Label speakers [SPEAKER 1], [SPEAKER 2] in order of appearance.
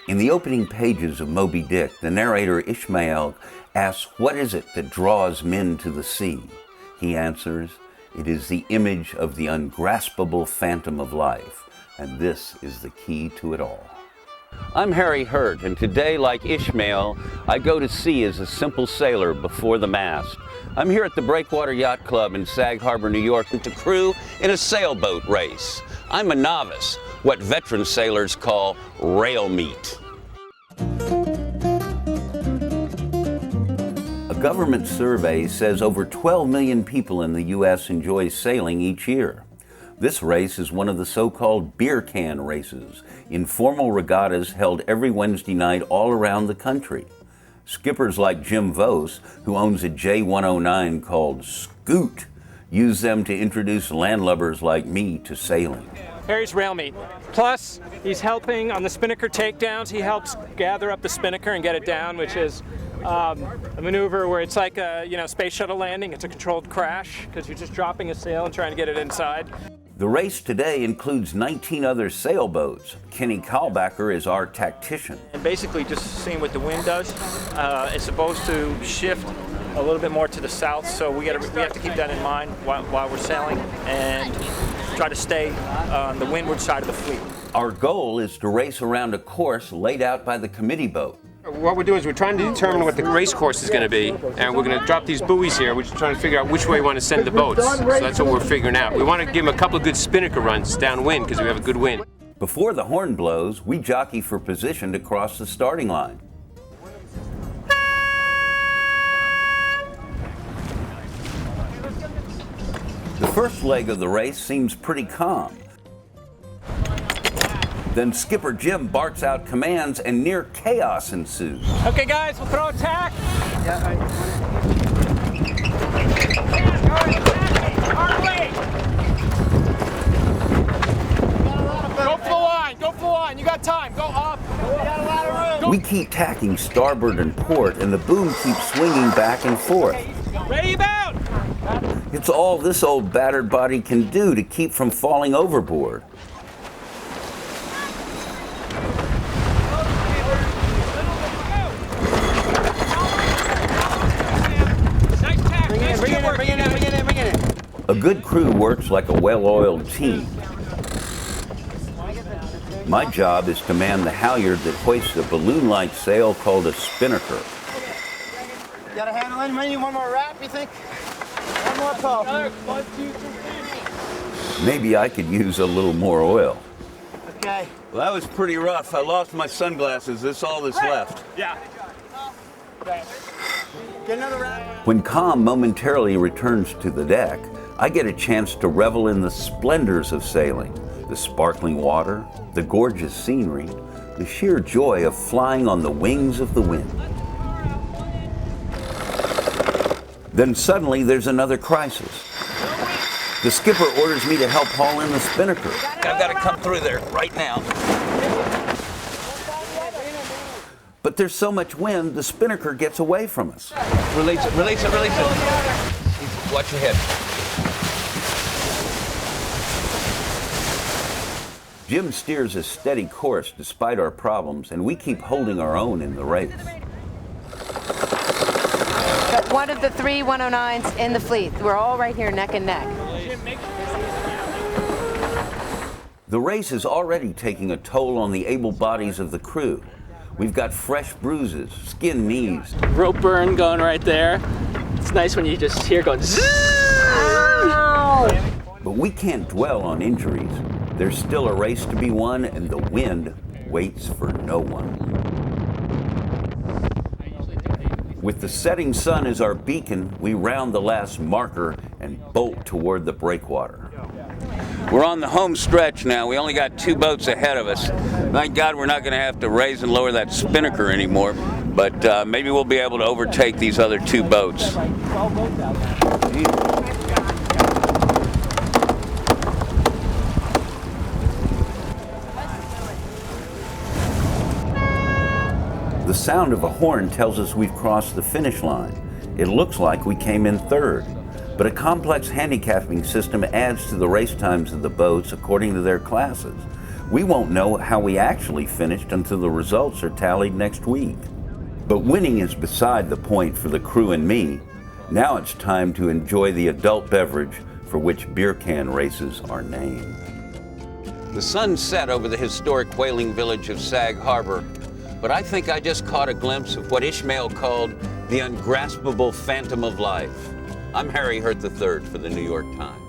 [SPEAKER 1] In the opening pages of Moby Dick, the narrator Ishmael asks, "What is it that draws men to the sea?" He answers, "It is the image of the ungraspable phantom of life, and this is the key to it all." I'm Harry Hurt, and today, like Ishmael, I go to sea as a simple sailor before the mast. I'm here at the Breakwater Yacht Club in Sag Harbor, New York, with the crew in a sailboat race. I'm a novice, what veteran sailors call rail meat. A government survey says over 12 million people in the U.S. enjoy sailing each year. This race is one of the so-called beer can races, informal regattas held every Wednesday night all around the country. Skippers like Jim Vose, who owns a J109 called Scoot, use them to introduce landlubbers like me to sailing.
[SPEAKER 2] Harry's rail meat. Plus, he's helping on the spinnaker takedowns. He helps gather up the spinnaker and get it down, which is a maneuver where it's like a space shuttle landing. It's a controlled crash because you're just dropping a sail and trying to get it inside.
[SPEAKER 1] The race today includes 19 other sailboats. Kenny Kalbacher is our tactician.
[SPEAKER 3] And basically just seeing what the wind does. It's supposed to shift a little bit more to the south, so we have to keep that in mind while we're sailing and try to stay on the windward side of the fleet.
[SPEAKER 1] Our goal is to race around a course laid out by the committee boat.
[SPEAKER 4] What we're doing is we're trying to determine what the race course is going to be, and we're going to drop these buoys here. We're just trying to figure out which way we want to send the boats. So that's what we're figuring out. We want to give them a couple of good spinnaker runs downwind because we have a good wind.
[SPEAKER 1] Before the horn blows, we jockey for position to cross the starting line. The first leg of the race seems pretty calm. Then Skipper Jim barks out commands and near chaos ensues.
[SPEAKER 2] Okay, guys, we'll throw a tack. Go for the line, go for the line. You got time, go up. We got a lot of room.
[SPEAKER 1] We keep tacking starboard and port, and the boom keeps swinging back and forth.
[SPEAKER 2] Ready, bound.
[SPEAKER 1] It's all this old battered body can do to keep from falling overboard. A good crew works like a well-oiled team. My job is to man the halyard that hoists a balloon-like sail called a spinnaker.
[SPEAKER 5] You got a handle in? Maybe one more wrap, you think? One more pull. 1, 2, 3.
[SPEAKER 1] Maybe I could use a little more oil.
[SPEAKER 5] Okay.
[SPEAKER 1] Well, that was pretty rough. I lost my sunglasses. That's all that's left.
[SPEAKER 2] Yeah.
[SPEAKER 5] Get another wrap.
[SPEAKER 1] When calm momentarily returns to the deck, I get a chance to revel in the splendors of sailing, the sparkling water, the gorgeous scenery, the sheer joy of flying on the wings of the wind. Then suddenly there's another crisis. The skipper orders me to help haul in the spinnaker. I've got to come through there right now. But there's so much wind, the spinnaker gets away from us.
[SPEAKER 6] Release it, release it, release it.
[SPEAKER 1] Watch your head. Jim steers a steady course despite our problems, and we keep holding our own in the race.
[SPEAKER 7] But one of the 3 109s in the fleet. We're all right here neck and neck.
[SPEAKER 1] The race is already taking a toll on the able bodies of the crew. We've got fresh bruises, skinned knees.
[SPEAKER 2] Rope burn going right there. It's nice when you just hear going zzz.
[SPEAKER 1] But we can't dwell on injuries. There's still a race to be won, and the wind waits for no one. With the setting sun as our beacon, we round the last marker and bolt toward the breakwater. We're on the home stretch now. We only got 2 boats ahead of us. Thank God we're not going to have to raise and lower that spinnaker anymore, but maybe we'll be able to overtake these other 2 boats. The sound of a horn tells us we've crossed the finish line. It looks like we came in 3rd. But a complex handicapping system adds to the race times of the boats according to their classes. We won't know how we actually finished until the results are tallied next week. But winning is beside the point for the crew and me. Now it's time to enjoy the adult beverage for which beer can races are named. The sun set over the historic whaling village of Sag Harbor, but I think I just caught a glimpse of what Ishmael called the ungraspable phantom of life. I'm Harry Hurt III for the New York Times.